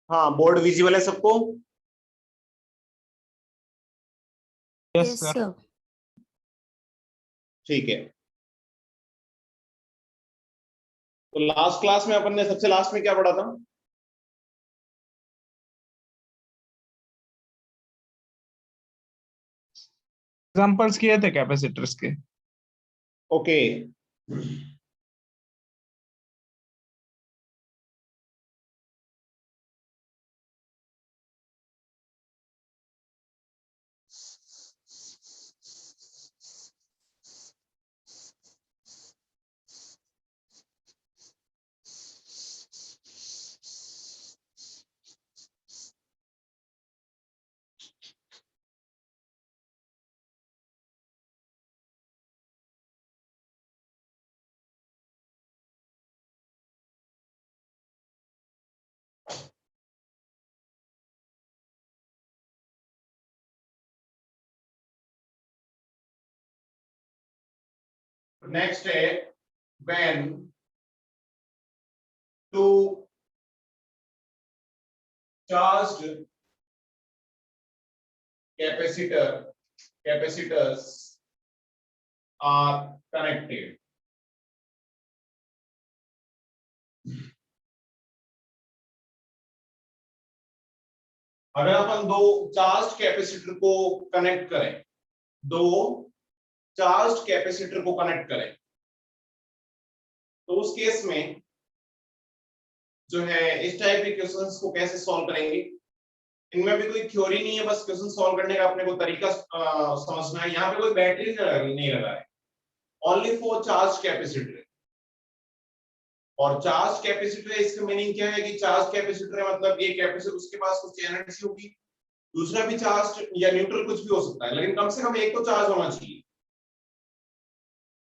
हाँ, board visible है सबको? Yes sir. ठीक है। तो लास्ट क्लास में अपन ने सबसे लास्ट में क्या पढ़ा था? एग्जांपल्स किए थे कैपेसिटर्स के। ओके। नेक्स्ट है when two charged capacitors are connected. अगर अपन दो चार्ज कैपेसिटर को कनेक्ट करें, दो चार्ज कैपेसिटर को कनेक्ट करें, तो उस केस में जो है इस टाइप के क्वेश्चंस को कैसे सॉल्व करेंगे। इनमें भी कोई थ्योरी नहीं है, बस क्वेश्चन सॉल्व करने का अपने को तरीका समझना है। यहाँ पे कोई बैटरी नहीं लगा है, ओनली फॉर चार्ज कैपेसिटर। और चार्ज कैपेसिटर है, इसका मीनिंग क्या है कि चार्ज कैपेसिटर है मतलब ये कैपेसिटर उसके पास कुछ एनर्जी होगी, दूसरा भी चार्ज या न्यूट्रल कुछ भी हो सकता है, लेकिन कम से कम एक तो चार्ज होना चाहिए।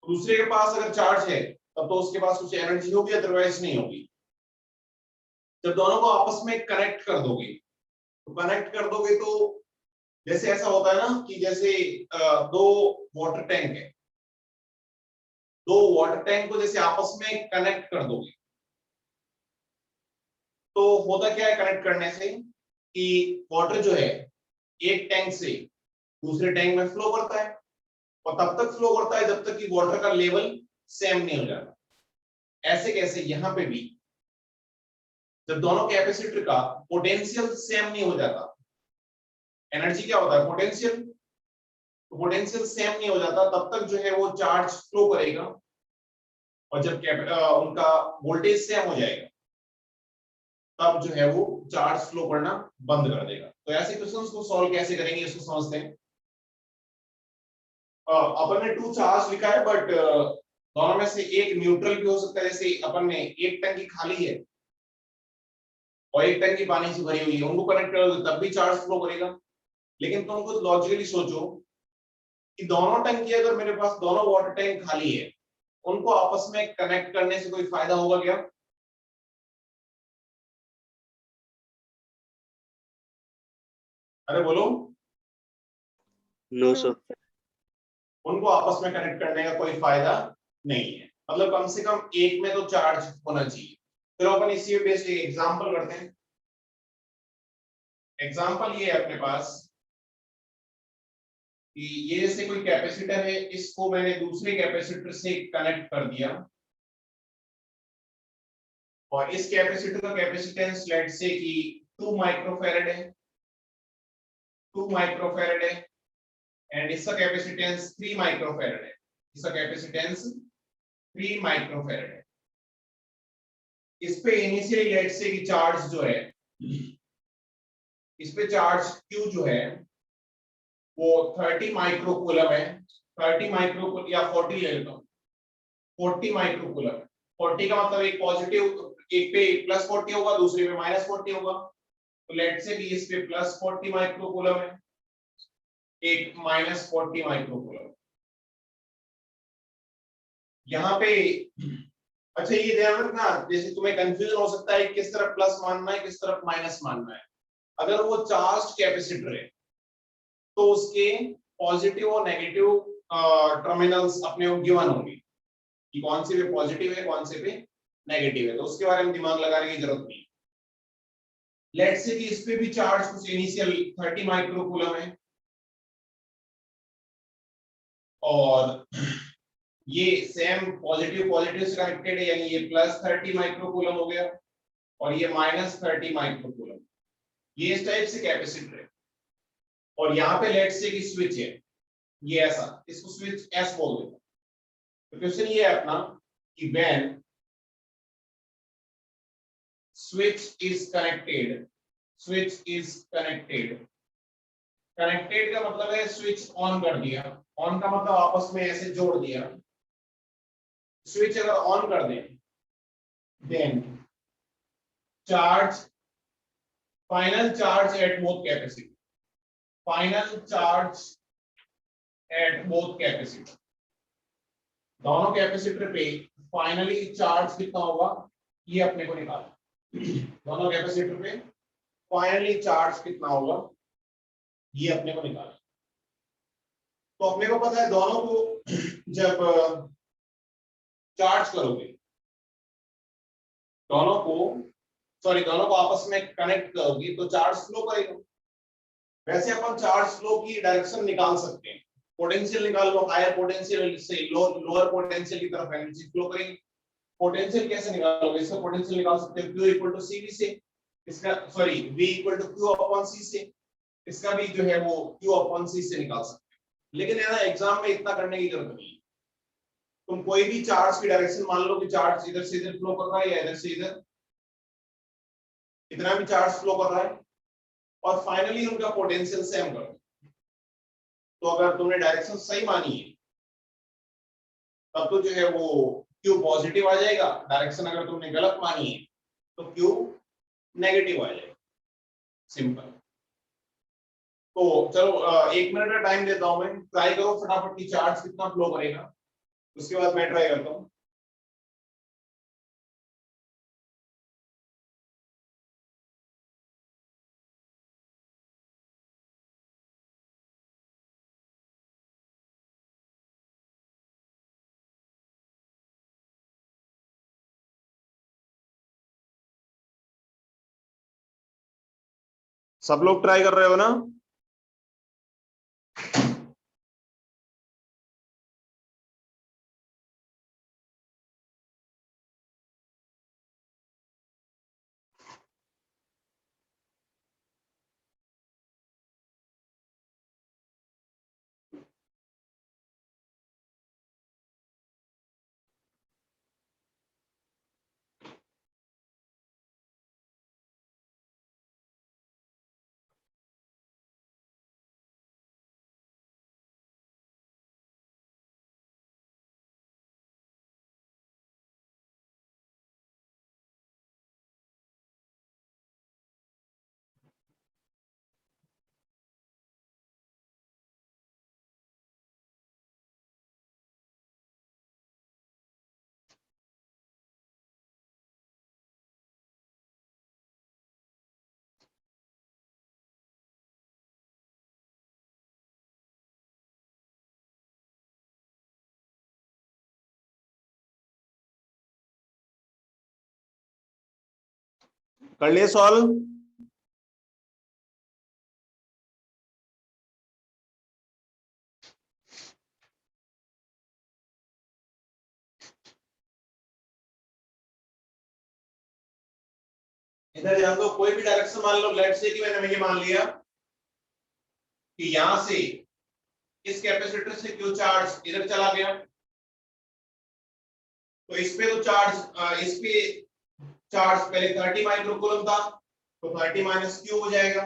दूसरे के पास अगर चार्ज है तब तो उसके पास कुछ एनर्जी होगी, अदरवाइज नहीं होगी। जब दोनों को आपस में कनेक्ट कर दोगे तो जैसे ऐसा होता है ना कि जैसे दो वाटर टैंक है, दो वाटर टैंक को जैसे आपस में कनेक्ट कर दोगे तो होता क्या है कनेक्ट करने से कि वाटर जो है एक टैंक से दूसरे टैंक में फ्लो करता है, और तब तक फ्लो करता है जब तक कि वाटर का लेवल सेम नहीं हो जाता। ऐसे कैसे यहां पे भी जब दोनों कैपेसिटर का पोटेंशियल सेम नहीं हो जाता, एनर्जी क्या होता है पोटेंशियल, तो पोटेंशियल सेम नहीं हो जाता तब तक जो है वो चार्ज फ्लो करेगा, और जब उनका वोल्टेज सेम हो जाएगा तब जो है वो चार्ज फ्लो करना बंद कर देगा। तो ऐसे क्वेश्चंस को सॉल्व कैसे करेंगे इसको समझते हैं। अपन ने टू चार्ज लिखा है, बट दोनों में से एक न्यूट्रल भी हो सकता है। जैसे अपन ने एक टंकी खाली है और एक टंकी पानी से भरी हुई है, उनको कनेक्ट करोगे तब भी चार्ज फ्लो करेगा। लेकिन तुम खुद लॉजिकली सोचो कि दोनों टंकी, अगर मेरे पास दोनों वाटर टैंक खाली है, उनको आपस में कनेक्ट करने से कोई फायदा होगा क्या? अरे बोलो। No sir. उनको आपस में कनेक्ट करने का कोई फायदा नहीं है, मतलब कम से कम एक में तो चार्ज होना चाहिए। फिर अपन इसी बेस्ड एक एग्जांपल करते हैं। एग्जांपल ये है अपने पास कि ये जैसे कोई कैपेसिटर है, इसको मैंने दूसरे कैपेसिटर से कनेक्ट कर दिया, और इस कैपेसिटर का कैपेसिटेंस लेट से कि 2 माइक्रोफैरड है, 2 माइक्रोफैरड है, एंड इसका कैपेसिटेंस 3 माइक्रोफैरड है, इसका कैपेसिटेंस 3 माइक्रोफैरड है। इस पे इनिशियली लेट से कि चार्ज जो है, इस पे चार्ज Q जो है वो 30 माइक्रोकूलम है, 30 माइक्रोकूलम या 40 ले लेता हूं, 40 माइक्रोकूलम। 40 का मतलब एक पॉजिटिव, एक पे प्लस 40 होगा, दूसरे पे माइनस 40 होगा, तो लेट से कि इस पे प्लस 40 माइक्रोकूलम है, एक माइनस 40 माइक्रोकूलम। यहाँ पे अच्छा ये ध्यान रखना, जैसे तुम्हें कंफ्यूजन हो सकता है किस तरफ प्लस मानना है किस तरफ माइनस मानना है। अगर वो चार्ज कैपेसिटर है तो उसके पॉजिटिव और नेगेटिव टर्मिनल्स अपने को गिवन होंगे कि कौन से पे पॉजिटिव है कौन से पे नेगेटिव है, तो उसके बारे में दिमाग लगाने की जरूरत नहीं। लेट्स से कि इस पे भी चार्ज कुछ इनिशियल 30 माइक्रोकूलम है और ये सेम पॉजिटिव पॉजिटिव से कनेक्टेड है, यानी ये प्लस 30 माइक्रोकूलम हो गया और ये माइनस 30 माइक्रोकूलम। ये इस टाइप से कैपेसिटर है और यहाँ पे लेट्स से कि स्विच है, ये ऐसा, इसको स्विच एस बोल देते हैं। तो क्वेश्चन ये है अपना कि when switch is connected, switch is connected, connected का मतलब है स्विच ऑन कर दिया, ऑन का मतलब आपस में ऐसे जोड़ दिया। स्विच अगर ऑन कर दें then charge, final charge at both capacity, final charge at both capacity, दोनों कैपेसिटर पे फाइनली चार्ज कितना होगा ये अपने को निकालना। दोनों कैपेसिटर पे फाइनली चार्ज कितना होगा ये अपने को निकालना। तो अपने को पता है दोनों को जब चार्ज करोगे, दोनों को आपस में कनेक्ट करोगे तो चार्ज फ्लो करेगा। वैसे अपन चार्ज फ्लो की डायरेक्शन निकाल सकते हैं, पोटेंशियल निकाल लो, हायर पोटेंशियल से लोअर पोटेंशियल की तरफ एनर्जी फ्लो करेगी। पोटेंशियल कैसे निकालोगे, इसका पोटेंशियल निकाल सकते हैं Q इक्वल टू CV से, इसका sorry V equal to Q upon C से, इसका भी जो है वो Q अपॉन C से निकाल सकते हैं। लेकिन है ना एग्जाम में इतना करने की जरूरत नहीं है। तुम कोई भी चार्ज की डायरेक्शन मान लो कि चार्ज इधर से इधर फ्लो कर रहा है या इधर से इधर, इतना भी चार्ज फ्लो कर रहा है और फाइनली उनका पोटेंशियल सेम कर दो। तो अगर तुमने डायरेक्शन सही मानी है तब तो जो है वो Q पॉजिटिव आ जाएगा, डायरेक्शन अगर तुमने गलत मानी है तो Q नेगेटिव आ जाएगा, सिंपल। तो चलो 1 मिनट का टाइम देता हूं मैं, ट्राई करो फटाफट की चार्ज कितना फ्लो करेगा, उसके बाद मैं ट्राई करता हूं। सब लोग ट्राई कर रहे हो ना? कर लिए सॉल्व? इधर ध्यान दो, कोई भी डायरेक्शन मान लो, लेट्स से कि मैंने ये मान लिया कि यहां से इस कैपेसिटर से क्यू चार्ज इधर चला गया, तो इस पे तो चार्ज इस पे चार्ज पहले 30 माइक्रोकूलम था तो 30 माइनस क्यू हो जाएगा,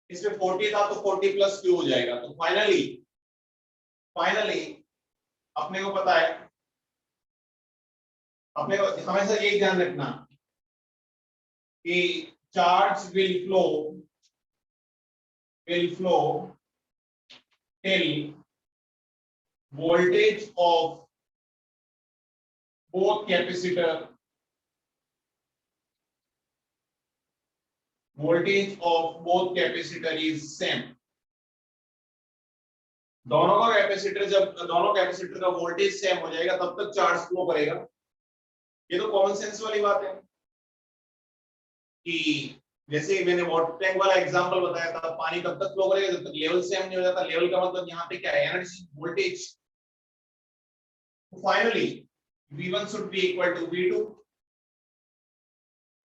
इसमें 40 था तो 40 प्लस क्यू हो जाएगा। तो फाइनली अपने को पता है, अपने को हमेशा यही ध्यान रखना कि charge will flow till voltage of both capacitor is same। दोनों का कैपेसिटर, जब दोनों कैपेसिटर का वोल्टेज सेम हो जाएगा तब तक चार्ज फ्लो करेगा। ये तो कॉमन सेंस वाली बात है कि जैसे मैंने वाटर टैंक वाला एग्जांपल बताया था, पानी तब तक फ्लो करेगा जब तक लेवल सेम नहीं हो जाता। लेवल का मतलब यहाँ पे क्या है, energy voltage. Finally V1 should be equal to V2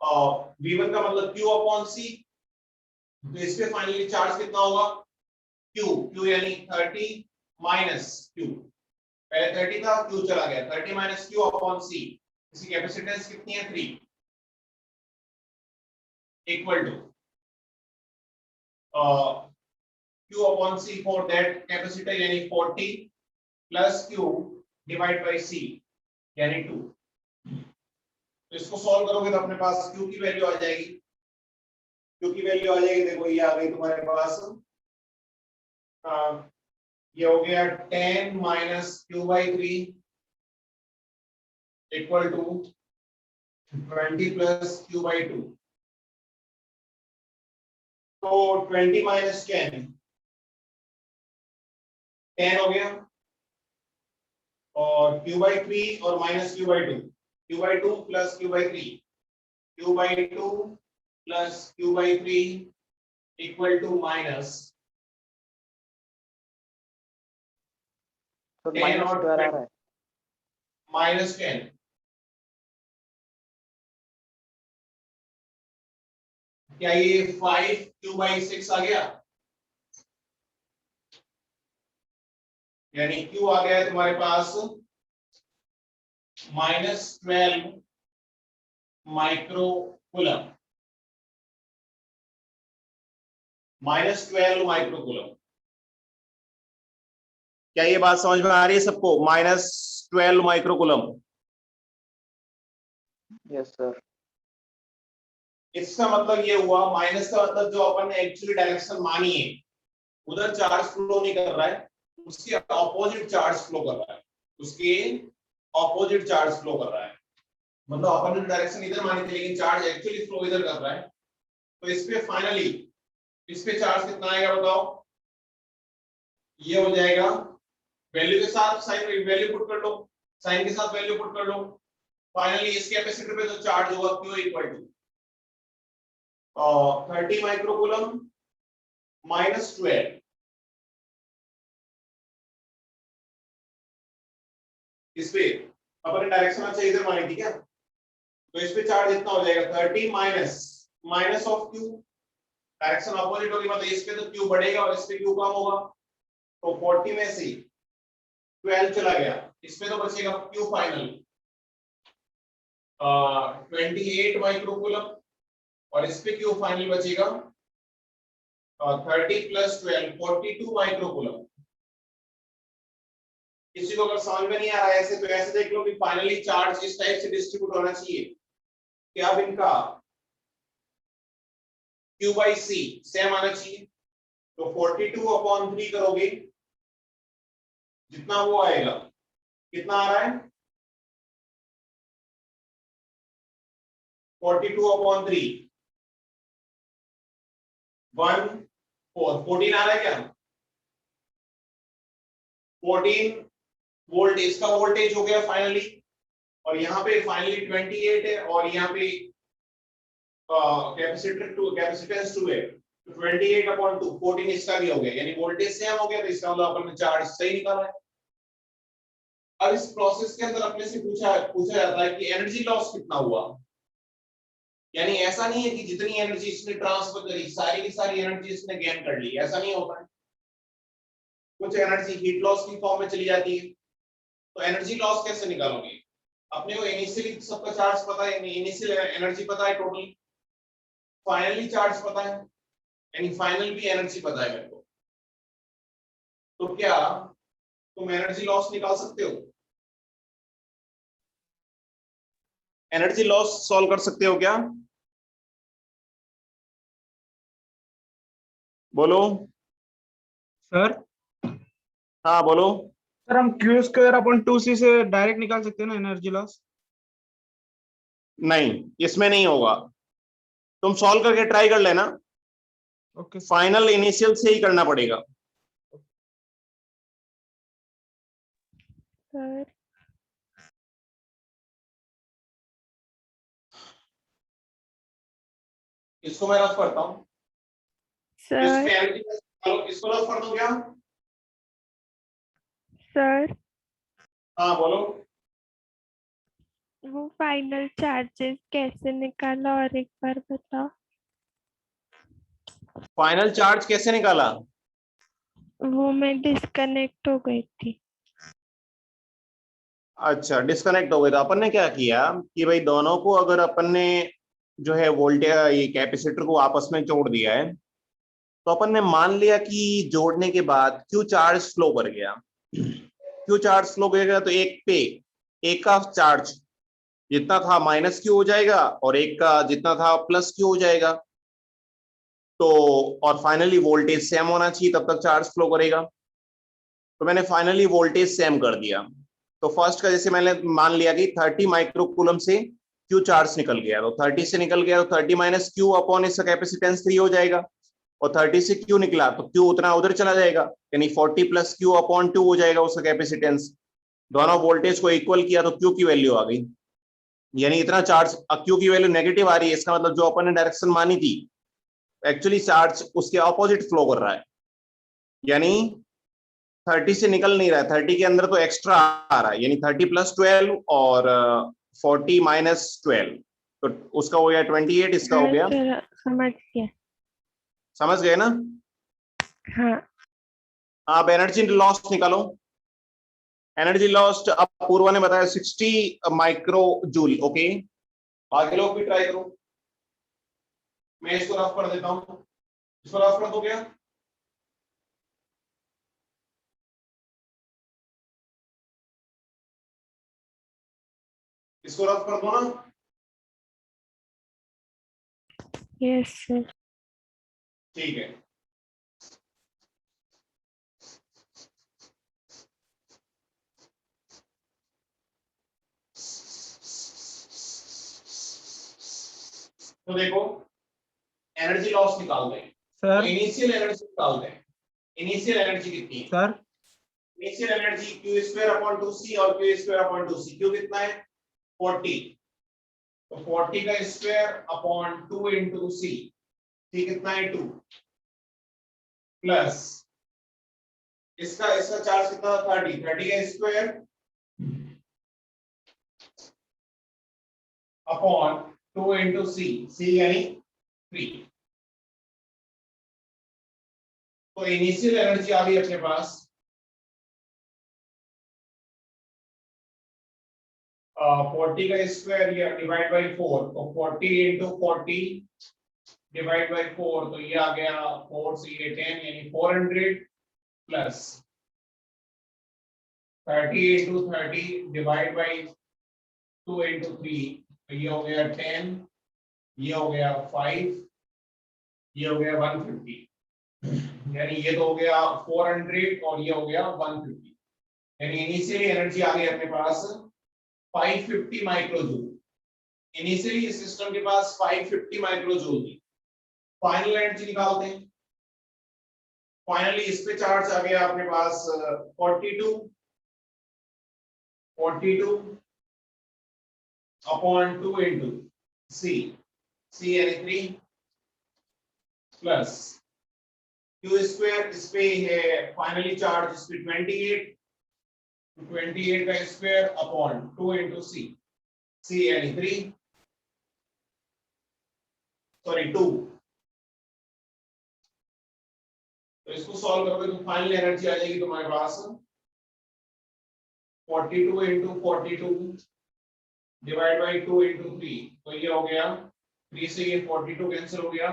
और V1 का मतलब Q अपॉन C। तो इस पे फाइनली चार्ज कितना होगा, Q यानी 30 माइनस Q, पहले 30 था, Q चला गया, 30 माइनस Q अपॉन C। इसकी कैपेसिटेंस कितनी है, 3, equal to Q upon C for that capacitor यानी 40 plus Q divide by C यानी 2। तो इसको सॉल्व करोगे तो अपने पास Q की वैल्यू आ जाएगी। Q की वैल्यू आ जाएगी, देखो ये आ गई तुम्हारे पास, ये हो गया 10 minus Q by 3 equal to 20 plus Q by 2। तो 20 माइनस 10 हो गया, और Q बाई 3 और minus Q by 2, Q by 2 plus Q by 3, Q by 2 plus Q by 3 equal to minus तो 10 माइनस और स्क्वायर आ रहा है। माइनस 10। क्या ये 5Q बाई 6 आ गया, यानी Q आ गया है तुम्हारे पास -12 माइक्रो कूलम, -12 माइक्रो कूलम। क्या ये बात समझ में आ रही है सबको, -12 माइक्रो कूलम। Yes sir. इसका मतलब ये हुआ, माइनस का मतलब जो अपन ने एक्चुअली डायरेक्शन मानी है, उधर चार्ज फ्लो नहीं कर रहा है, उसके ऑपोजिट चार्ज फ्लो कर रहा है, उसके ऑपोजिट चार्ज फ्लो कर रहा है। मतलब अपन ने डायरेक्शन इधर मानी थी लेकिन चार्ज एक्चुअली फ्लो इधर कर रहा है। तो इस पे फाइनली इस पे चार्ज कितना आएगा बताओ, ये हो जाएगा, वैल्यू के साथ साइन वैल्यू पुट कर लो, साइन के साथ वैल्यू पुट कर लो। फाइनली इस कैपेसिटर पे जो चार्ज होगा Q equal to 30 micro coulomb minus 12। इस पे अपन डायरेक्शन अच्छा इधर मानी थी क्या, तो इस पे चार्ज इतना हो जाएगा 30 minus minus of Q, direction opposite होगी मतलब इस पे तो Q बढ़ेगा और इस पे Q कम होगा। तो 40 में से 12 चला गया, इसमें तो बचेगा Q फाइनल 28 माइक्रो कूलम, और इस पे Q फाइनल बचेगा 30 प्लस 12 42 माइक्रो कूलम। किसी को अगर समझ में नहीं आ रहा है ऐसे, तो ऐसे देख लो कि फाइनली चार्ज इस टाइप से डिस्ट्रीब्यूट होना चाहिए कि अब इनका Q बाई C सेम आना चाहिए। तो 42 अपॉन 3 करोगे, जितना वो आएगा, कितना आ रहा है 42 अपॉन 3 1 4 14 आ रहा है क्या, 14 वोल्ट इसका वोल्टेज हो गया फाइनली, और यहाँ पे फाइनली 28 है, और यहाँ पे कैपेसिटर टू कैपेसिटेंस 2 है, तो 28 अपॉन 2 14 इसका भी हो गया, यानी वोल्टेज सेम हो गया। तो इसका मतलब अपन ने चार्ज सही निकाला है। अब इस प्रोसेस के अंदर अपने से पूछा जाता है कि एनर्जी लॉस कितना हुआ, यानी ऐसा नहीं है कि जितनी एनर्जी इसने ट्रांसफर करी सारी की सारी एनर्जी इसने गेन कर ली, ऐसा नहीं होता है। कुछ एनर्जी हीट लॉस की फॉर्म में चली जाती है। तो एनर्जी लॉस कैसे निकालोगे, अपने को इनिशियली सबका चार्ज पता है, इनिशियल एनर्जी पता है टोटल, फाइनली चार्ज पता है, यानी फाइनल भी एनर्जी पता है मेरे को। तो क्या तुम एनर्जी लॉस निकाल सकते हो, एनर्जी लॉस सॉल्व कर सकते हो क्या, बोलो। सर हाँ बोलो। सर हम क्यू स्क्वायर अपन 2C से डायरेक्ट निकाल सकते हैं ना एनर्जी लॉस। नहीं, इसमें नहीं होगा, तुम सॉल्व करके ट्राई कर लेना, ओके फाइनल इनिशियल से ही करना पड़ेगा। सर इसको मैं रफ करता हूँ। सर इसको रफ कर दो क्या? सर हाँ बोलो। वो फाइनल चार्जेस कैसे निकाला और एक बार बताओ। फाइनल चार्ज कैसे निकाला? वो मैं डिस्कनेक्ट हो गई थी। अच्छा, डिस्कनेक्ट हो गए तो अपन ने क्या किया कि भाई दोनों को अगर अपन ने जो है वोल्टेज ये कैपेसिटर को आपस में जोड़ दिया है, तो अपन ने मान लिया कि जोड़ने के बाद क्यू चार्ज फ्लो कर गया। क्यू चार्ज फ्लो करेगा तो एक पे एक का चार्ज जितना था माइनस क्यू हो जाएगा और एक का जितना था प्लस क्यू हो जाएगा। तो और फाइनली वोल्टेज सेम होना चाहिए तब तक चार्ज फ्लो करेगा। तो मैंने फाइनली वोल्टेज सेम कर दिया। तो फर्स्ट का जैसे मैंने मान लिया कि 30 माइक्रोकूलम से क्यू चार्ज निकल गया, तो 30 से निकल गया तो 30 माइनस क्यू अपॉन इसका कैपेसिटेंस 3 हो जाएगा। और 30 से क्यू निकला तो क्यू उतना उधर चला जाएगा, यानी 40 प्लस क्यू अपॉन 2 हो जाएगा उसका कैपेसिटेंस। दोनों वोल्टेज को इक्वल किया तो क्यू की वैल्यू आ गई, यानी इतना चार्ज। क्यू की वैल्यू नेगेटिव आ रही है, इसका मतलब जो अपन ने डायरेक्शन मानी थी एक्चुअली चार्ज उसके ऑपोजिट फ्लो कर रहा है, यानी 30 से निकल नहीं रहा है, 30 के अंदर तो एक्स्ट्रा आ रहा है, यानी 30 प्लस 12 और 40 माइनस 12, तो उसका हो गया 28, इसका हो हाँ गया। सर समझ गया। समझ गए ना? हाँ आप एनर्जी लॉस निकालो। एनर्जी लॉस्ट अब पूर्वा ने बताया 60 माइक्रो जूल। ओके, आगे लोग भी ट्राई करो। मैं इसको रफ कर देता हूं, इसको रफ कर दो क्या? इसको रफ कर दो ना? Yes sir. ठीक है। तो देखो एनर्जी लॉस निकालते हैं, सर इनिशियल एनर्जी निकालते हैं। इनिशियल एनर्जी कितनी है? Sir initial energy Q square upon 2c और Q square upon 2c। Q कितना है? 40, तो 40 का स्क्वायर अपॉन 2 इंटू सी। सी कितना है? 2 प्लस इसका इसका चार्ज कितना था? 30, 30 का स्क्वायर अपॉन 2 इंटू सी, सी यानी 3। तो इनिशियल एनर्जी आ गई अपने पास 40 का स्क्वायर या डिवाइड बाई 4, तो 40 इंटू 40 डिवाइड बाई 4, तो ये आ गया 4 से ये 10 यानी 400 plus 30 into 30 divide by 2 into 3, तो ये हो गया 10, ये हो गया 5, ये हो गया 150, यानी ये तो हो गया 400 और ये हो गया 150, यानी इनिशियली एनर्जी आ गई अपने पास 550 माइक्रोजूल। इनिशियली इस सिस्टम के पास 550 माइक्रोजूल थी। फाइनल एनर्जी निकालते हैं। फाइनली इस पे चार्ज आ गया अपने पास 42 अपॉन 2 इंटू सी, सी यानी 3 प्लस क्यू स्क्वायर, इस पे है फाइनली चार्ज इस पे 28 का स्क्वायर अपॉन 2 इंटू सी, सी यानी 3 सॉरी 2। तो इसको सॉल्व करोगे तो फाइनल एनर्जी आ जाएगी तुम्हारे पास 42 इंटू 42 डिवाइड बाई 2 इंटू 3, तो ये हो गया 3 से ये 42 कैंसिल हो गया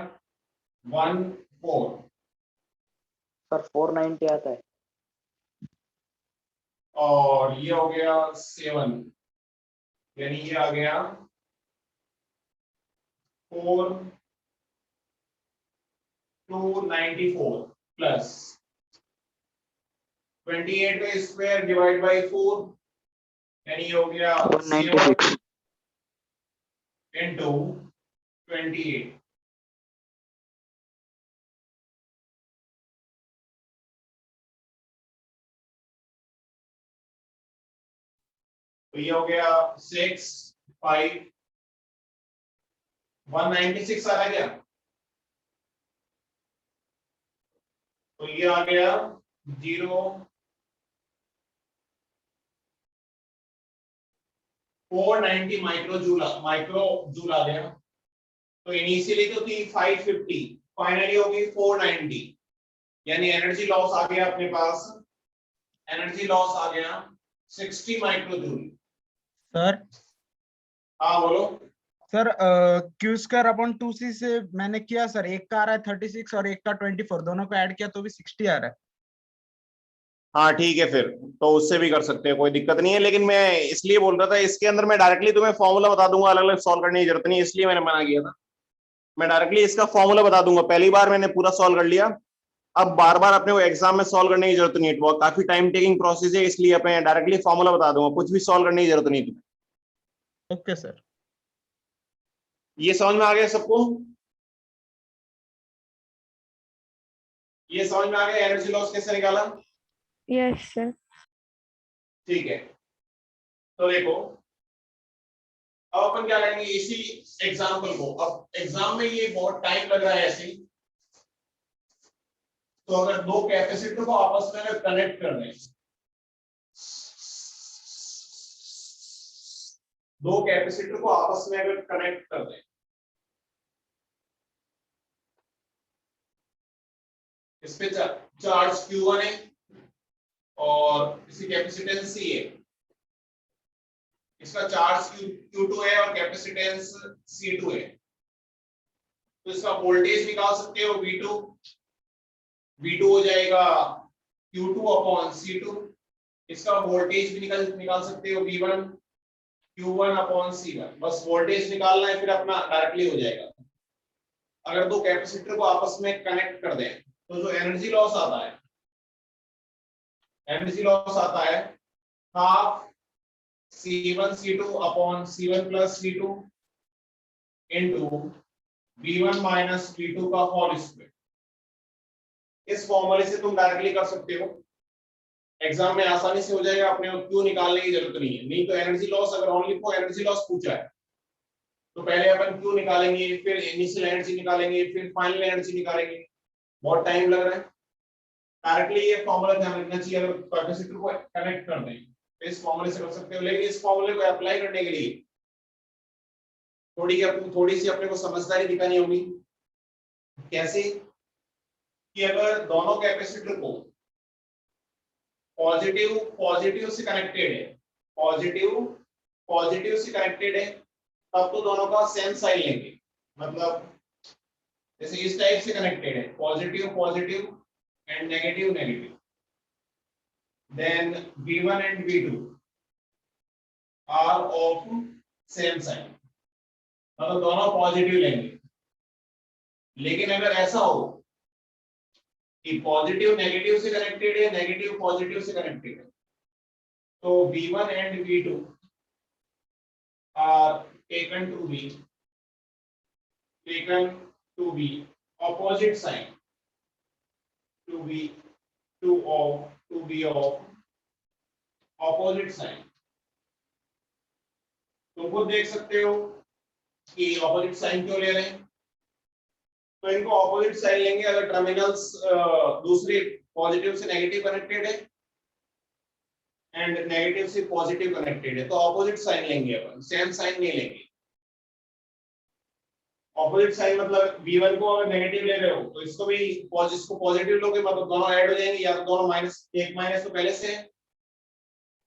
14, सर 490 आता है। और ये हो गया 7, यानी ये आ गया 4294 प्लस 28 का स्क्वायर डिवाइड बाई 4, यानी ये हो गया 496 इंटू 28, तो ये हो गया 6 5 196 आ रहा क्या? तो ये आ गया 0 490 माइक्रो जूल आ गया। तो इनिशियली तो थी 550, फाइनली होगी 490, यानी एनर्जी लॉस आ गया अपने पास, एनर्जी लॉस आ गया 60 माइक्रो जूल। सर हाँ बोलो। Sir Q square upon 2c से मैंने किया सर, एक का आ रहा है 36 और एक का 24, दोनों को ऐड किया तो भी 60 आ रहा है। हाँ ठीक है, फिर तो उससे भी कर सकते हैं, कोई दिक्कत नहीं है, लेकिन मैं इसलिए बोल रहा था इसके अंदर मैं डायरेक्टली तुम्हें फॉर्मूला बता दूंगा, अलग अलग सॉल्व करने की जरूरत नहीं है, इसलिए मैंने मना किया था। मैं डायरेक्टली इसका फॉर्मूला बता दूंगा, पहली बार मैंने पूरा सॉल्व कर लिया, अब बार बार अपने को एग्जाम में सॉल्व करने की जरूरत नहीं है, वो काफी टाइम टेकिंग प्रोसेस है, इसलिए अपने डायरेक्टली फॉर्मूला बता दूंगा, कुछ भी सॉल्व करने की जरूरत नहीं तुम्हें। Okay sir. ये समझ में आ गया सबको? ये समझ में आ गया एनर्जी लॉस कैसे निकाला? Yes sir. ठीक है, तो देखो अब अपन क्या करेंगे इसी एग्जाम्पल को, अब एग्जाम में ये बहुत टाइम लग रहा है ऐसे ही, तो अगर दो कैपेसिटर को आपस में अगर कनेक्ट कर दें, दो कैपेसिटर को आपस में अगर कनेक्ट कर दें, इस पे चार्ज Q1 है और इसी कैपेसिटेंस C है, इसका चार्ज Q2 है और कैपेसिटेंस C2 है, तो इसका वोल्टेज निकाल सकते हो V2 हो जाएगा Q2 अपॉन C2, इसका वोल्टेज भी निकाल सकते हो V1 Q1 upon C1, bus voltage निकालना है, फिर अपना डायरेक्टली हो जाएगा। अगर दो कैपेसिटर को आपस में कनेक्ट कर दें तो जो एनर्जी लॉस आता है, एनर्जी लॉस आता है half C1 C2 upon C1 plus C2 into V1 minus V2 का होल स्क्वायर। इस फॉर्मूले से तुम डायरेक्टली कर सकते हो, एग्जाम में आसानी से हो जाएगा, अपने को क्यों निकालने की जरूरत नहीं है, नहीं तो एनर्जी लॉस, अगर ओनली फॉर एनर्जी लॉस पूछा है तो पहले अपन क्यों निकालेंगे, फिर इनिशियल एनर्जी निकालेंगे, फिर फाइनल एनर्जी निकालेंगे, बहुत टाइम लग रहा है। डायरेक्टली ये फॉर्मूला ध्यान रखना चाहिए, अगर कैपेसिटर को कनेक्ट कर दें तो इस फॉर्मूले से कर सकते हो, लेकिन इस फॉर्मूले को अप्लाई करने के लिए थोड़ी सी अपने को समझदारी दिखानी होगी। कैसे? कि अगर दोनों कैपेसिटर को पॉजिटिव से कनेक्टेड है, पॉजिटिव से कनेक्टेड है, तब तो दोनों का सेम साइन लेंगे, मतलब जैसे इस टाइप से कनेक्टेड है, positive and negative, then V1 and V2 are of same sign, मतलब दोनों पॉजिटिव लेंगे। लेकिन अगर ऐसा हो कि पॉजिटिव नेगेटिव से कनेक्टेड है, नेगेटिव पॉजिटिव से कनेक्टेड है, तो V1 and V2 are taken to be opposite sign, to be of opposite sign। तुम खुद देख सकते हो कि ऑपोजिट साइन क्यों ले रहे हैं, तो इनको ऑपोजिट साइन लेंगे अगर टर्मिनल्स दूसरे पॉजिटिव से नेगेटिव कनेक्टेड है एंड नेगेटिव से पॉजिटिव कनेक्टेड है, तो ऑपोजिट साइन लेंगे, अपन सेम साइन नहीं लेंगे। ऑपोजिट साइन मतलब V1 को अगर नेगेटिव ले रहे हो तो इसको भी पॉजिटिव लोगे, मतलब दोनों ऐड हो जाएंगे, या तो दोनों माइनस, एक माइनस तो पहले से है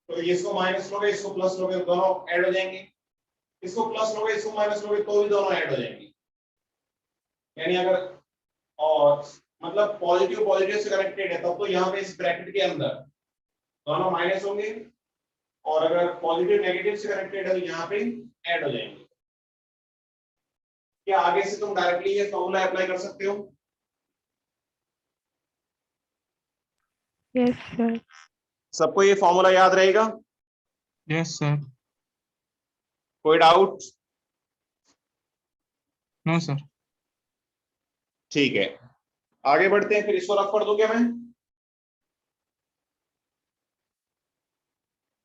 तो इसको माइनस लोगे, इसको प्लस लोगे, दोनों ऐड हो जाएंगे, इसको प्लस लोगे, इसको माइनस लोगे तो भी दोनों ऐड हो जाएंगे। यानी अगर और मतलब पॉजिटिव से कनेक्टेड है तब तो यहाँ पे इस ब्रैकेट के अंदर दोनों माइनस होंगे, और अगर पॉजिटिव नेगेटिव से कनेक्टेड है तो यहाँ पे ऐड हो जाएंगे। क्या आगे से तुम डायरेक्टली ये फॉर्मूला अप्लाई कर सकते हो? Yes sir. सबको ये फॉर्मूला याद रहेगा? Yes sir. कोई डाउट? No sir. ठीक है, आगे बढ़ते हैं, फिर इसको रफ कर दूं क्या मैं?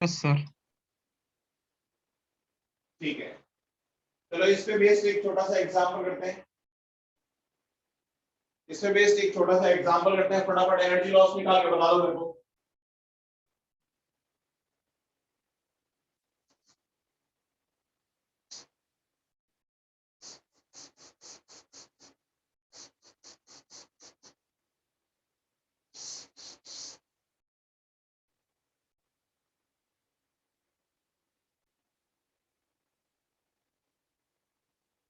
Yes sir. ठीक है, चलो इस पे बेस्ड एक छोटा सा एग्जांपल करते हैं। इसमें बेस्ड एक छोटा सा एग्जांपल करते हैं, फटाफट एनर्जी लॉस निकाल के बता दो मेरे को।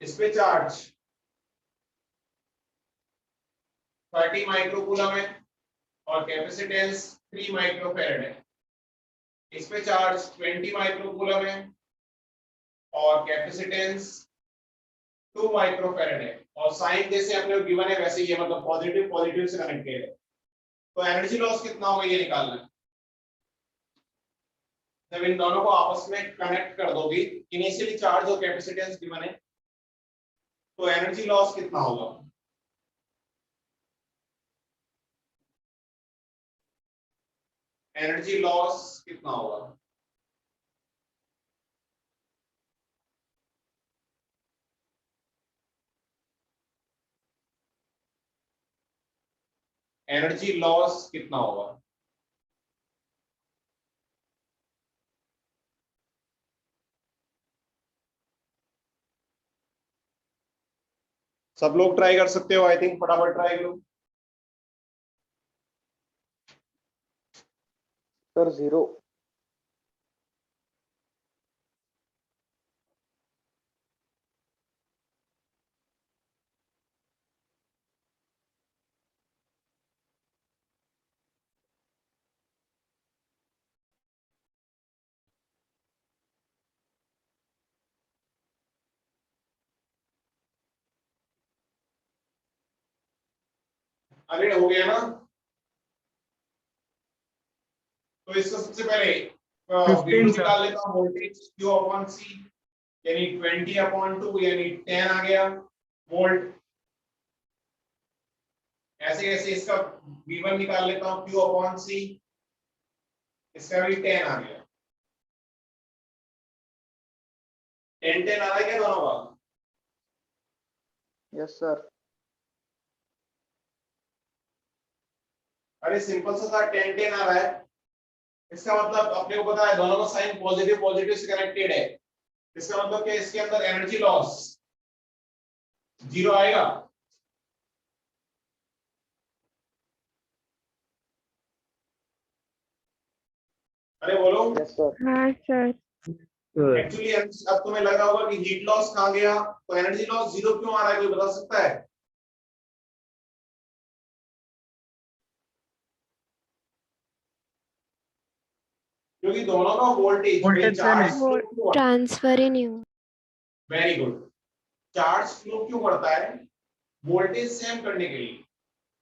इस पे चार्ज 30 माइक्रोकूलम है और कैपेसिटेंस 3 माइक्रोफैरड है। इस पे चार्ज 20 माइक्रोकूलम है और कैपेसिटेंस 2 माइक्रोफैरड है, और साइन जैसे अपने को गिवन है वैसे ही है, मतलब पॉजिटिव पॉजिटिव से कनेक्टेड है। तो एनर्जी लॉस कितना होगा ये निकालना है। जब इन दोनों को आपस में कनेक्ट कर दोगी, इनिशियली चार्ज और कैपेसिटेंस गिवन है, तो एनर्जी लॉस कितना होगा। एनर्जी लॉस कितना होगा। एनर्जी लॉस कितना होगा। सब लोग ट्राई कर सकते हो, आई थिंक फटाफट ट्राई करो। सर 0। अरे हो गया ना। तो इसका सबसे पहले 15 वैल्यू सर। निकाल लेता हूं, वोल्टेज Q अपॉन C यानी 20 अपॉन 2 यानी 10 आ गया वोल्ट। ऐसे ऐसे इसका V1 निकाल लेता हूं, Q अपॉन C, इसका भी 10 आ गया। 10 10 आ रहा है क्या दोनों का। Yes sir. अरे सिंपल सा था, 10 10 आ रहा है, इसका मतलब अपने को पता है दोनों का साइन पॉजिटिव पॉजिटिव से कनेक्टेड है। इसका मतलब कि इसके अंदर एनर्जी लॉस 0 आएगा। अरे बोलो। Yes sir. हाँ सर। एक्चुअली अब तुम्हें लग रहा होगा कि हीट लॉस कहाँ गया, तो एनर्जी लॉस 0 क्यों आ रहा है, कोई बता सकता है। क्योंकि दोनों का वोल्टेज में वोल्टेज सेम है। चार्ज फ्लो क्यों। ट्रांसफर ही नहीं हुआ। Very good. चार्ज फ्लो क्यों करता है, वोल्टेज सेम करने के लिए।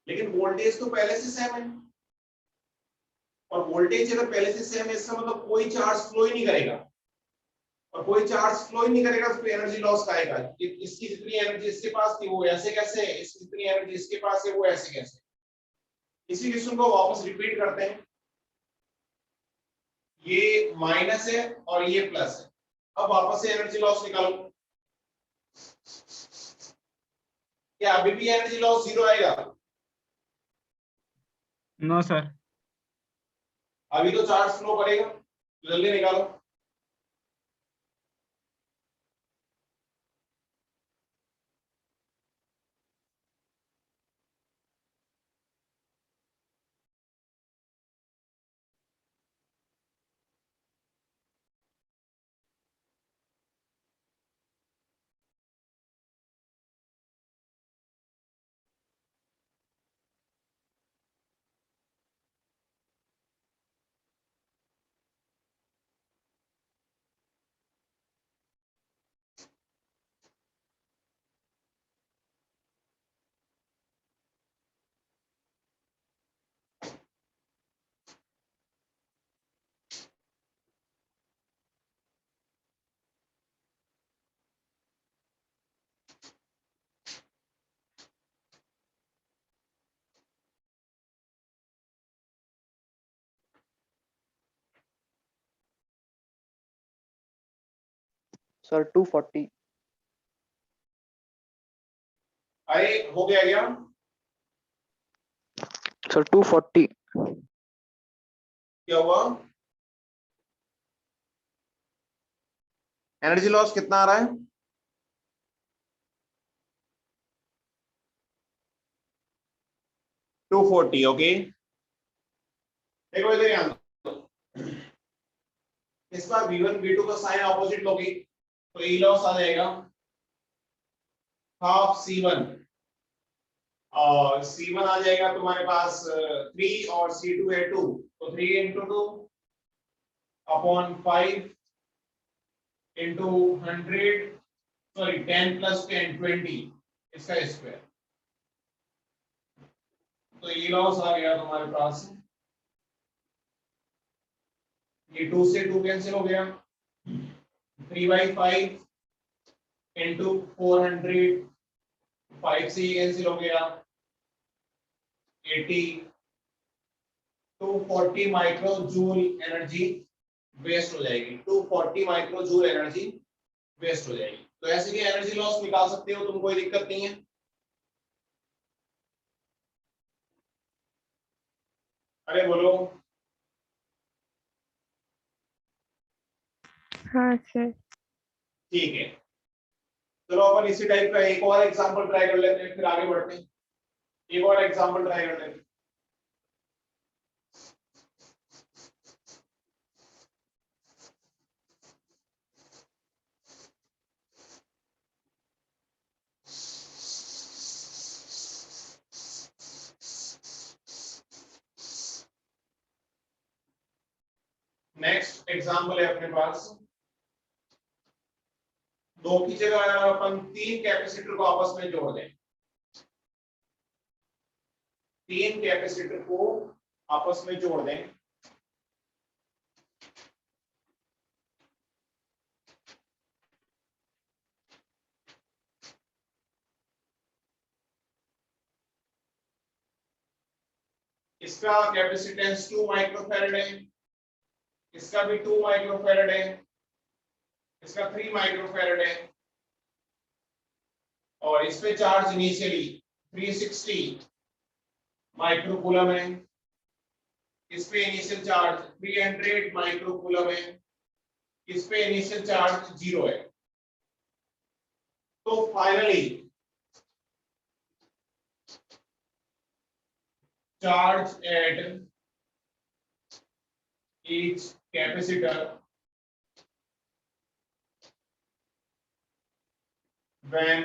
लेकिन वोल्टेज तो पहले से सेम है, और वोल्टेज अगर पहले से सेम है इसका मतलब कोई चार्ज फ्लो ही नहीं करेगा, और कोई चार्ज फ्लो ही नहीं करेगा तो एनर्जी लॉस का आएगा। इसकी जितनी एनर्जी इसके पास थी वो ऐसे कैसे, इसकी जितनी एनर्जी इसके पास है वो ऐसे कैसे। इसी क्वेश्चन को वापस रिपीट करते हैं। ये माइनस है और ये प्लस है, अब वापस से एनर्जी लॉस निकालो। क्या अभी भी एनर्जी लॉस 0 आएगा। No sir. अभी तो चार्ज फ्लो करेगा, जल्दी निकालो। सर 240। अरे हो गया क्या। सर 240। क्या हुआ? एनर्जी लॉस कितना आ रहा है? टू 240। ओके, देखो इधर ध्यान दो। इस बार V1 V2 का साइन ऑपोजिट लोगे तो ई लॉस आ जाएगा हाफ C1, और C1 आ जाएगा तुम्हारे पास 3 और C2 है 2, तो 3 into 2 upon 5 into 100, sorry 10 plus 10 20, इसका स्क्वायर। तो ये लॉस आ गया तुम्हारे पास, ये 2 से 2 कैंसिल हो गया, 3/5 इंटू 400, 5 से ये कैंसिल हो गया, 80, 240 माइक्रो जूल एनर्जी वेस्ट हो जाएगी, 240 माइक्रो जूल एनर्जी वेस्ट हो जाएगी। तो ऐसे की एनर्जी लॉस निकाल सकते हो तुम, कोई दिक्कत नहीं है। अरे बोलो। हाँ सर। ठीक है, चलो अपन इसी टाइप का एक और एग्जांपल ट्राई कर लेते हैं, फिर आगे बढ़ते हैं। एक और एग्जांपल ट्राई कर लेते हैं। नेक्स्ट एग्जांपल है अपने पास, दो की जगह अपन 3 कैपेसिटर को आपस में जोड़ दें, 3 कैपेसिटर को आपस में जोड़ दें। इसका कैपेसिटेंस 2 माइक्रोफैरड है, इसका भी 2 माइक्रोफैरड है, इसका 3 माइक्रोफैरड है, और इस पे चार्ज इनिशियली 360 माइक्रोकूलम है, इस पे इनिशियल चार्ज 300 माइक्रोकूलम है, इस पे इनिशियल चार्ज 0 है। तो finally charge at each capacitor when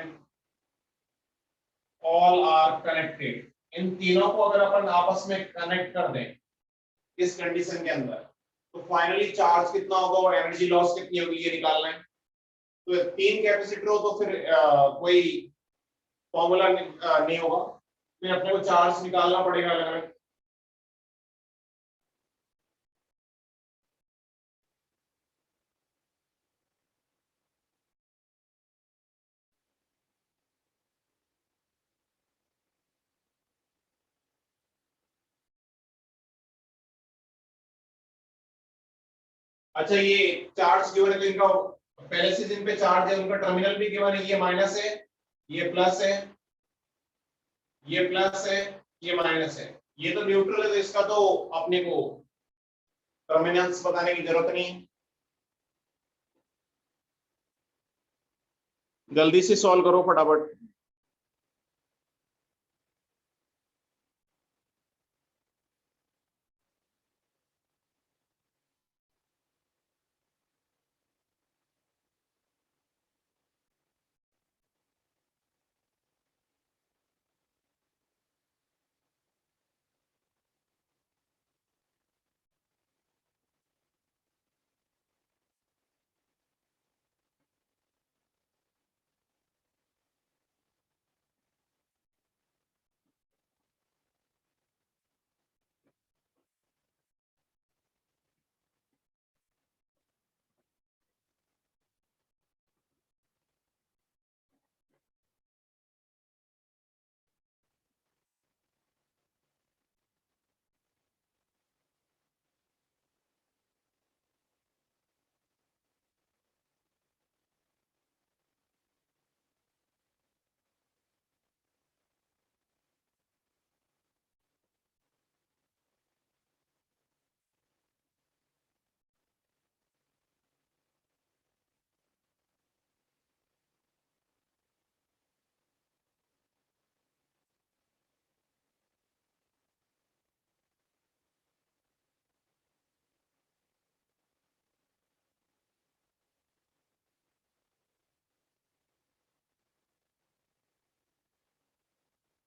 all are connected, इन तीनों को अगर अपन आपस में कनेक्ट कर दें इस कंडीशन के अंदर, तो फाइनली चार्ज कितना होगा और एनर्जी लॉस कितनी होगी ये निकालना है। तो 3 कैपेसिटर हो तो फिर कोई फॉर्मूला नहीं होगा, फिर अपने को चार्ज निकालना पड़ेगा अलग अलग। अच्छा, ये चार्ज गिवन है तो इनका पहले से जिन पे चार्ज है उनका टर्मिनल भी गिवन है, ये माइनस है, ये प्लस है, ये प्लस है, ये माइनस है, ये तो न्यूट्रल है, तो इसका तो अपने को टर्मिनल्स बताने की जरूरत नहीं, जल्दी से सॉल्व करो फटाफट।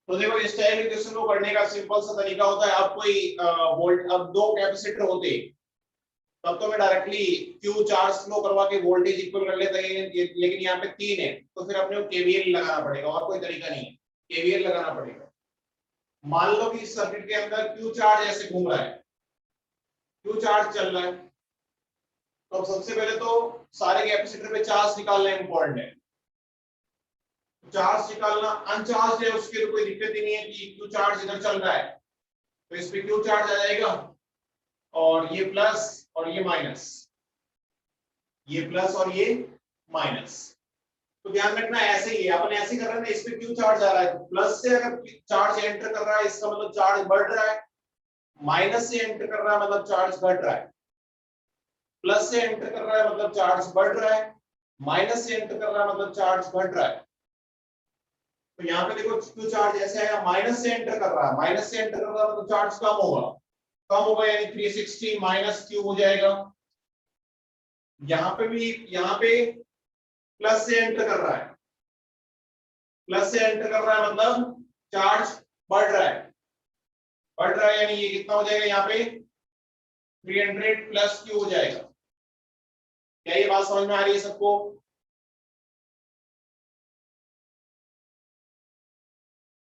तो देखो इस टाइप के क्वेश्चन को करने का सिंपल सा तरीका होता है, अब कोई वोल्ट, अब दो कैपेसिटर होते तब तो मैं डायरेक्टली क्यू चार्ज फ्लो करवा के वोल्टेज इक्वल कर लेता है, लेकिन यहाँ पे 3 है तो फिर अपने को केवीएल लगाना पड़ेगा, और कोई तरीका नहीं है, केवीएल लगाना पड़ेगा। मान लो कि इस सर्किट के अंदर क्यू चार्ज ऐसे घूम रहा है, क्यू चार्ज चल रहा है, तो अब सबसे पहले तो सारे कैपेसिटर पे चार्ज निकालना इंपॉर्टेंट है। चार्ज निकालना, अनचार्ज है उसके तो कोई दिक्कत ही नहीं है कि क्यू चार्ज इधर चल रहा है, तो इस पे क्यू चार्ज आ जाएगा, और ये प्लस और ये माइनस, ये प्लस और ये माइनस। तो ध्यान रखना ऐसे ही है, अपन ऐसे कर रहे हैं ना, इस पे क्यू चार्ज आ रहा है, प्लस से अगर चार्ज एंटर कर रहा है इसका मतलब चार्ज बढ़ रहा है, माइनस से एंटर कर रहा है मतलब चार्ज घट रहा है, प्लस से एंटर कर रहा है मतलब चार्ज बढ़ रहा है, माइनस से एंटर कर रहा है मतलब चार्ज घट रहा है। तो यहाँ पे देखो क्यू चार्ज ऐसे आया, माइनस से एंटर कर रहा है, माइनस से एंटर कर रहा है मतलब चार्ज कम होगा, कम होगा यानी 360 माइनस क्यू हो जाएगा। यहाँ पे भी, यहाँ पे प्लस से एंटर कर रहा है, प्लस से एंटर कर रहा है मतलब चार्ज बढ़ रहा है, बढ़ रहा है यानी ये कितना हो जाएगा, यहाँ पे 300 प्लस क्यू हो जाएगा। क्या ये बात समझ में आ रही है सबको?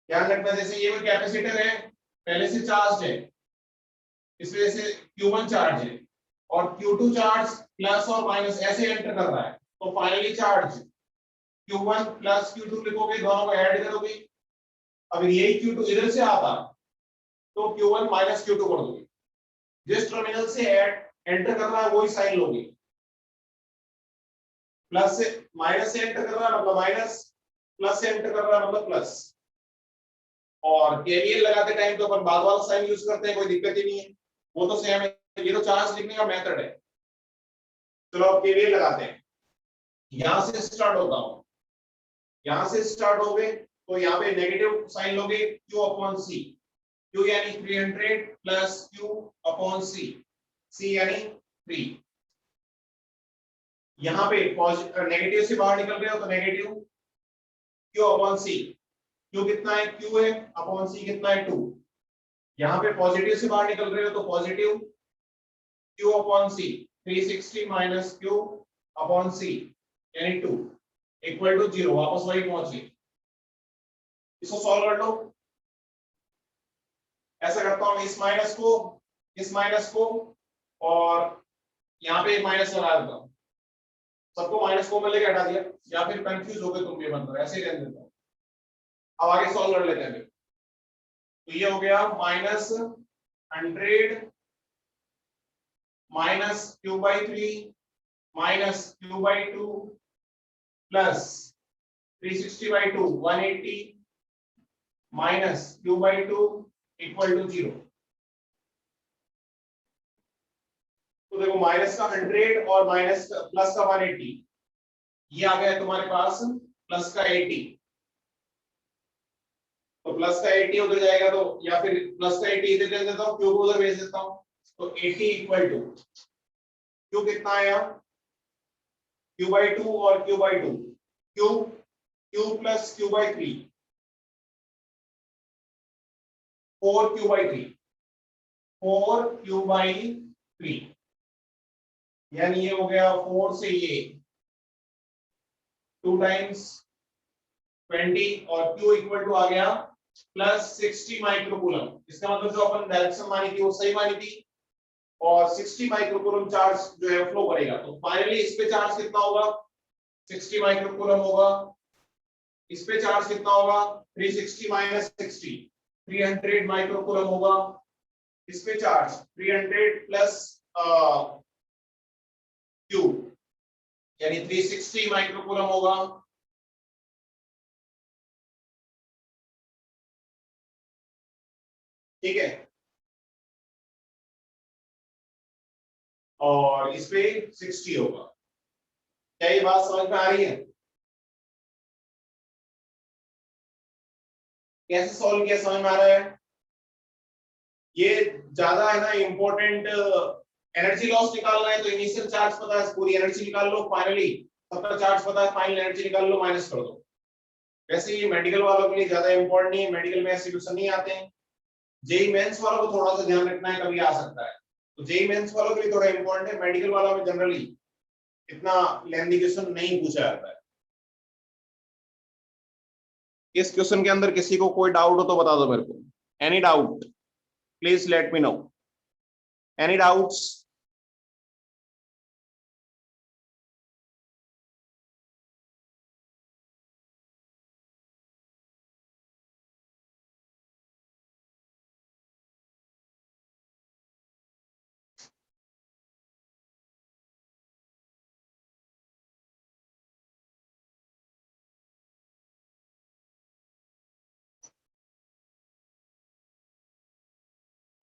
ध्यान रखना, जैसे ये कोई कैपेसिटर है पहले से चार्ज है, इस वजह से Q1 चार्ज है, और Q2 चार्ज प्लस और माइनस ऐसे एंटर कर रहा है, तो finally charge Q1 plus Q2 लिखोगे, दोनों को ऐड करोगे, अगर यही Q2 इधर से आता तो Q1 माइनस Q2 कर दोगे, जिस टर्मिनल से एंटर कर रहा है वही साइन लोगे, प्लस से माइनस से एंटर कर रहा है मतलब माइनस, प्लस से एंटर कर रहा है मतलब प्लस। और केवीएल लगाते टाइम तो अपन बाद वाला साइन यूज करते हैं, कोई दिक्कत ही नहीं है, वो तो सेम है, ये तो चार्ज लिखने का मेथड है। चलो अब केवीएल लगाते हैं, यहां से स्टार्ट होता हूं, यहां से स्टार्ट हो गए तो यहाँ पे नेगेटिव साइन लोगे, Q अपॉन सी, Q यानी 300 प्लस Q अपॉन सी, C यानी 3। यहाँ पे नेगेटिव से बाहर निकल रहे हो तो नेगेटिव Q अपॉन सी, Q कितना है, Q है, अपॉन सी कितना है 2। यहाँ पे पॉजिटिव से बाहर निकल रहे हो तो पॉजिटिव Q अपॉन सी, 360 माइनस Q अपॉन सी यानी 2 इक्वल टू 0, वापस वही पहुंच गए। इसको सॉल्व कर लो, ऐसा करता हूं, इस माइनस को और यहाँ पे एक माइनस लगा देता हूं, सबको माइनस को में लेके हटा दिया, या फिर कंफ्यूज हो गए तुम भी, मतलब ऐसे ही रहने देता हूं। अब आगे सॉल्व कर लेते हैं। तो ये हो गया -100 minus Q by 3 minus Q by 2 plus 360 by 2 180 minus Q by 2 equal to 0। तो देखो माइनस का 100 और माइनस प्लस का 180, ये आ गया तुम्हारे पास प्लस का 80, तो प्लस का 80 उधर जाएगा, तो या फिर प्लस का 80 इधर भेज देता हूँ, Q को उधर भेज देता हूँ, तो 80 इक्वल टू Q कितना आया, Q बाई 2 और Q by 2, Q plus Q by 3, 4Q by 3, 4Q by 3, यानी ये हो गया 4 से ये 2 टाइम्स 20 और Q इक्वल टू आ गया प्लस 60 माइक्रोकूलम। इसका मतलब जो अपन डायरेक्शन मानी थी वो सही मानी थी, और 60 माइक्रोकूलम चार्ज जो है फ्लो करेगा, तो फाइनली इस पे चार्ज कितना होगा, 60 माइक्रोकूलम होगा, इस पे चार्ज कितना होगा, 360 माइनस 60 300 माइक्रोकूलम होगा, इस पे चार्ज 300 प्लस Q यानी 360 माइक्रोकूलम होगा। ठीक है, और इस पे 60 होगा। क्या ये बात समझ में आ रही है? कैसे सॉल्व किया समझ में आ रहा है? ये ज्यादा है ना इंपॉर्टेंट, एनर्जी लॉस निकालना है तो इनिशियल चार्ज पता है, पूरी एनर्जी निकाल लो, फाइनली सबका चार्ज पता है, फाइनल एनर्जी निकाल लो, माइनस कर दो। वैसे ये मेडिकल वालों के लिए ज्यादा इंपॉर्टेंट नहीं है, मेडिकल में ऐसे क्वेश्चन नहीं आते हैं। जेई मेंस वालों को थोड़ा सा ध्यान रखना है, कभी आ सकता है। तो जेई मेंस वालों के लिए थोड़ा इंपॉर्टेंट है, मेडिकल वालों में जनरली इतना लेंथी क्वेश्चन नहीं पूछा जाता है। इस क्वेश्चन के अंदर किसी को कोई डाउट हो तो बता दो मेरे को। Any doubt please let me know. Any doubts?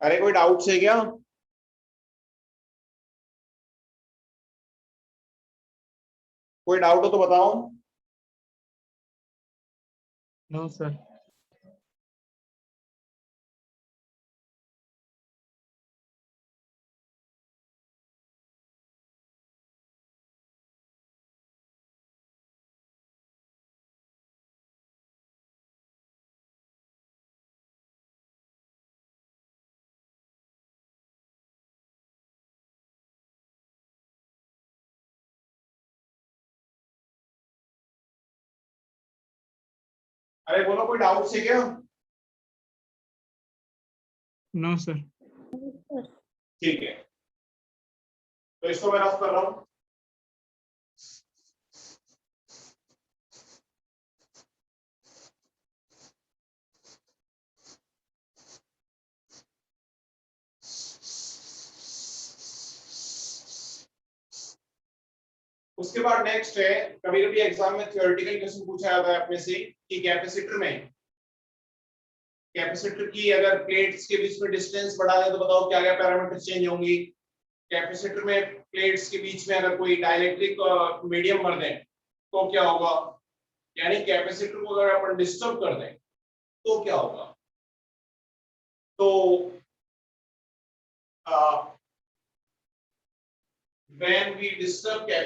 अरे कोई डाउट्स है क्या? कोई डाउट हो तो बताओ। No sir. अरे बोलो कोई डाउट्स है क्या? No sir. ठीक है, तो इसको मैं रफ कर रहा हूं। उसके बाद नेक्स्ट है, कभी कभी एग्जाम में थ्योरेटिकल क्वेश्चन पूछा जाता है अपने से कि कैपेसिटर की अगर प्लेट्स के बीच में डिस्टेंस बढ़ा है तो बताओ क्या क्या पैरामीटर चेंज होंगी। कैपेसिटर में प्लेट्स के बीच में अगर कोई डाइलेक्ट्रिक मीडियम भर दें तो क्या होगा, यानी कैपेसिटर को अगर अपन डिस्टर्ब कर दें तो क्या होगा। तो when we disturb a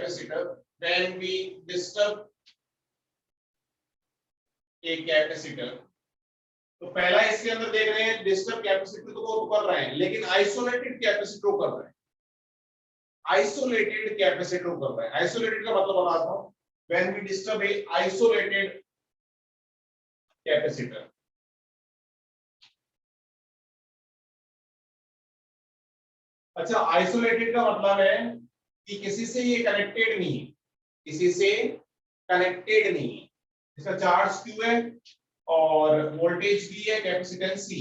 capacitor, तो पहला इसके अंदर देख रहे हैं डिस्टर्ब कैपेसिटर तो वो कर रहे हैं, लेकिन आइसोलेटेड कैपेसिटर कर रहे हैं। आइसोलेटेड कैपेसिटर कर रहे हैं। आइसोलेटेड का मतलब बताता हूं, when we disturb a isolated capacitor, अच्छा आइसोलेटेड का मतलब है कि किसी से ये कनेक्टेड नहीं है, किसी से कनेक्टेड नहीं है। इसका चार्ज Q है और वोल्टेज V है, कैपेसिटेंस C,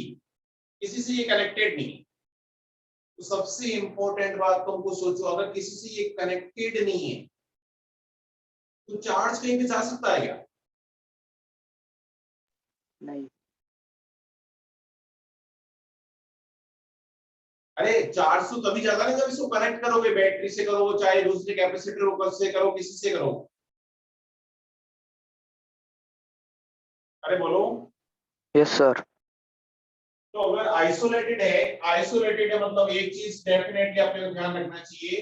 किसी से ये कनेक्टेड नहीं है। तो सबसे इंपॉर्टेंट बात तुमको सोचो, अगर किसी से ये कनेक्टेड नहीं है तो चार्ज कहीं पे जा सकता है क्या? नहीं। अरे चार्ज तो तभी जाता है जब इसको कनेक्ट करोगे, बैटरी से करो चाहे दूसरे कैपेसिटर से करो, किसी से करो। अरे बोलो। Yes sir. तो अगर आइसोलेटेड है मतलब एक चीज डेफिनेटली आपने को ध्यान रखना चाहिए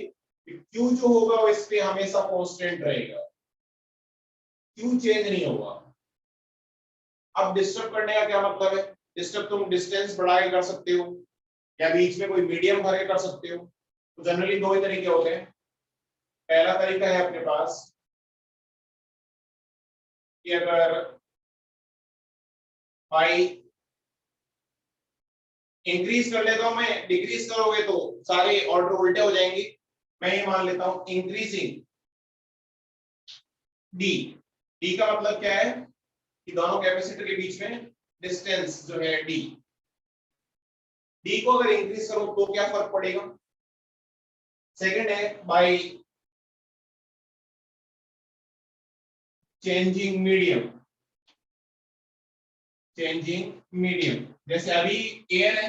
कि Q जो होगा वो इस पे हमेशा कांस्टेंट रहेगा, Q चेंज नहीं होगा। अब डिस्टर्ब करने का क्या मतलब है? डिस्टर्ब तुम डिस्टेंस बढ़ा के कर सकते हो या बीच में कोई मीडियम भर के कर सकते हो। तो जनरली दो ही तरीके होते हैं। पहला तरीका है अपने पास कि अगर भाई इंक्रीज कर लेता हूं मैं, डिक्रीज करोगे तो सारे ऑर्डर उल्टे हो जाएंगे। मैं ये मान लेता हूं इंक्रीजिंग डी। डी का मतलब क्या है कि दोनों कैपेसिटर के बीच में डिस्टेंस जो है डी, डी को अगर इंक्रीज करो तो क्या फर्क पड़ेगा। सेकंड है by changing medium. Changing medium जैसे अभी एयर है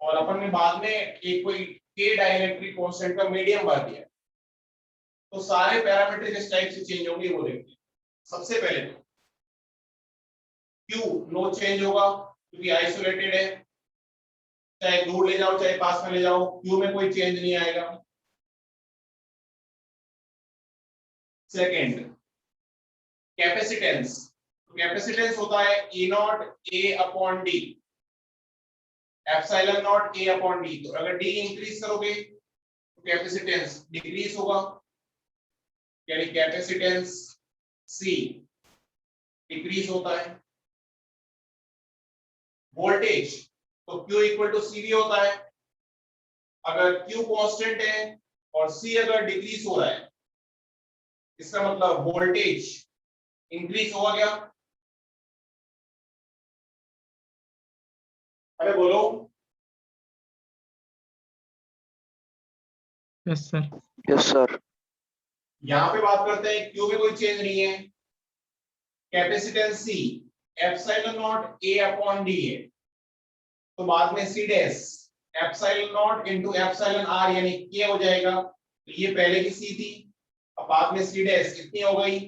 और अपन ने बाद में एक कोई के डाइलेक्ट्रिक कांस्टेंट का मीडियम भर दिया, तो सारे पैरामीटर किस टाइप से चेंज होंगे वो देखते हैं। सबसे पहले तो क्यू नो चेंज होगा क्योंकि आइसोलेटेड है, चाहे दूर ले जाओ चाहे पास में ले जाओ क्यू में कोई चेंज नहीं आएगा। सेकंड कैपेसिटेंस, कैपेसिटेंस होता है a naught a upon d, epsilon naught a upon d. तो अगर डी इंक्रीज करोगे तो कैपेसिटेंस डिक्रीज होगा, यानी कैपेसिटेंस सी डिक्रीज होता है। वोल्टेज तो Q इक्वल टू सी भी होता है। अगर Q कांस्टेंट है और C अगर डिक्रीज हो रहा है, इसका मतलब वोल्टेज इंक्रीज होगा क्या? अरे बोलो। Yes sir. Yes, sir. यहां पे बात करते हैं Q में कोई चेंज नहीं है, capacitance C epsilon not A upon D है, तो बाद में C dash epsilon not into epsilon R यानी K हो जाएगा। तो ये पहले की C थी, अब बाद में C डैश इतनी हो गई,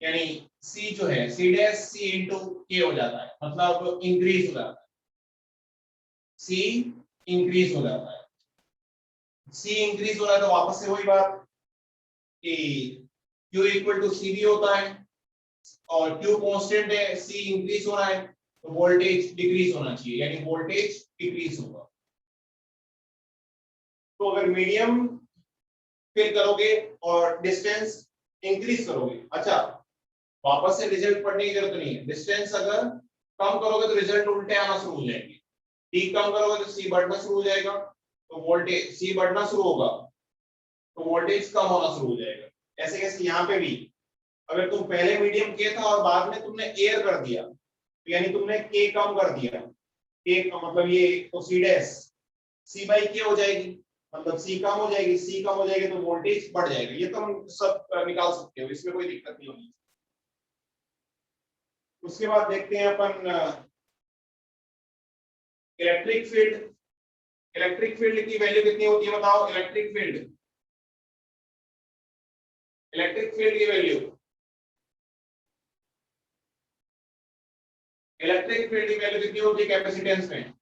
यानी C जो है C dash C into K हो जाता है, मतलब इंक्रीज हो जाता है, C इंक्रीज हो जाता है। C इंक्रीज हो रहा है तो वापस से वही बात कि Q इक्वल टू C भी होता है, और Q कांस्टेंट है, C इंक्रीज हो रहा है तो वोल्टेज डिक्रीज होना चाहिए, यानी वोल्टेज डिक्रीज होगा। तो अगर मीडियम फिल करोगे और डिस्टेंस इंक्रीज करोगे, अच्छा वापस से रिजल्ट पढ़ने की जरूरत नहीं है, डिस्टेंस अगर कम करोगे तो रिजल्ट उल्टे आना शुरू हो जाएंगे, डी कम करोगे तो सी बढ़ना शुरू हो जाएगा, तो वोल्टेज सी बढ़ना शुरू होगा तो वोल्टेज कम होना शुरू हो जाएगा। ऐसे कैसे यहाँ पे भी अगर तुम पहले मीडियम के था और बाद में तुमने एयर कर दिया, तो यानी तुमने के कम कर दिया, के का मतलब ये तो सी डैश सी बाई के हो जाएगी, मतलब सी कम हो जाएगी, सी कम हो जाएगी तो वोल्टेज बढ़ जाएगा। ये तो हम सब निकाल सकते हो, इसमें कोई दिक्कत नहीं होगी। उसके बाद देखते हैं अपन इलेक्ट्रिक फील्ड। इलेक्ट्रिक फील्ड की वैल्यू कितनी होती है बताओ? इलेक्ट्रिक फील्ड की वैल्यू, इलेक्ट्रिक फील्ड की वैल्यू कितनी होती है कैपेसिटेंस में?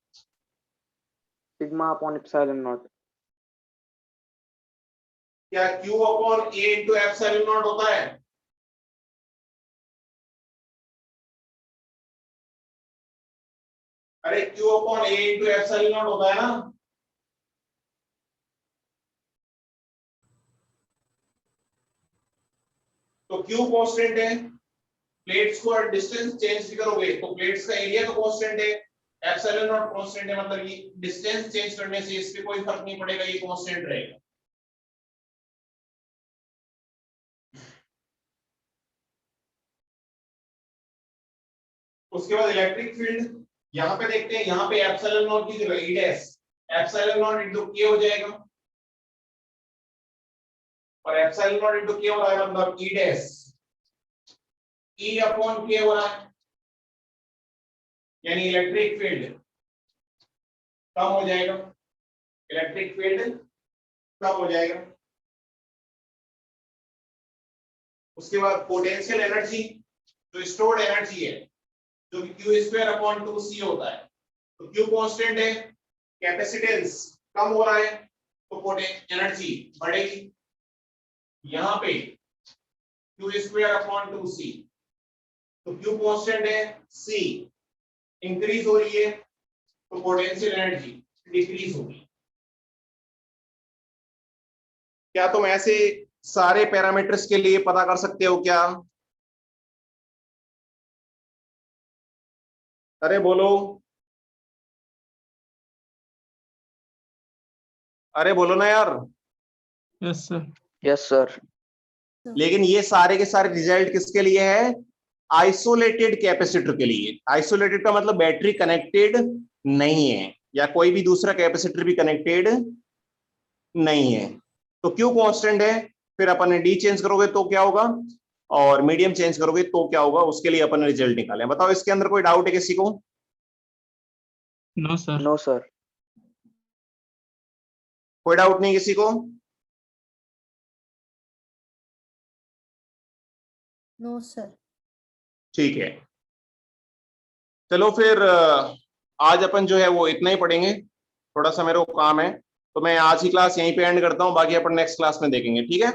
Sigma upon epsilon naught. क्या Q upon A into epsilon not होता है? अरे Q upon A into epsilon not होता है ना? तो Q कांस्टेंट है, प्लेट्स को डिस्टेंस चेंज करोगे तो प्लेट्स का एरिया तो कांस्टेंट है, एप्सिलॉन नॉट कांस्टेंट है, मतलब ये डिस्टेंस चेंज करने से इस पे कोई फर्क नहीं पड़ेगा, ये कांस्टेंट रहेगा। उसके बाद इलेक्ट्रिक फील्ड यहां पे देखते हैं, यहां पे एप्सिलॉन नॉट की जगह ई डैश एप्सिलॉन नॉट इनटू के हो जाएगा, और एप्सिलॉन नॉट इनटू के हो रहा है मतलब ई डैश ई अपॉन के हो रहा है, यानी इलेक्ट्रिक फील्ड कम हो जाएगा, इलेक्ट्रिक फील्ड कम हो जाएगा। उसके बाद पोटेंशियल एनर्जी, जो स्टोर्ड एनर्जी है, जो कि Q स्क्वायर अपॉन 2C होता है, तो Q कांस्टेंट है, कैपेसिटेंस कम हो रहा है तो पोटेंशियल एनर्जी बढ़ेगी। यहाँ पे Q स्क्वायर अपॉन 2C, तो Q कांस्टेंट है, C इंक्रीज हो रही है तो पोटेंशियल एनर्जी डिक्रीज होगी। क्या तुम ऐसे सारे पैरामीटर्स के लिए पता कर सकते हो क्या? अरे बोलो, अरे बोलो ना यार। Yes sir. Yes, sir. लेकिन ये सारे के सारे रिजल्ट किसके लिए है? आइसोलेटेड कैपेसिटर के लिए। आइसोलेटेड का मतलब बैटरी कनेक्टेड नहीं है या कोई भी दूसरा कैपेसिटर भी कनेक्टेड नहीं है। तो क्यू कांस्टेंट है, फिर अपन ने डी चेंज करोगे तो क्या होगा, और मीडियम चेंज करोगे तो क्या होगा, उसके लिए अपन रिजल्ट निकाले। बताओ इसके अंदर कोई डाउट है किसी को? No sir. No, sir. कोई डाउट नहीं किसी को? No sir. ठीक है, चलो फिर आज अपन जो है वो इतना ही पढ़ेंगे, थोड़ा सा मेरे को काम है, तो मैं आज की क्लास यहीं पे एंड करता हूँ, बाकी अपन नेक्स्ट क्लास में देखेंगे, ठीक है।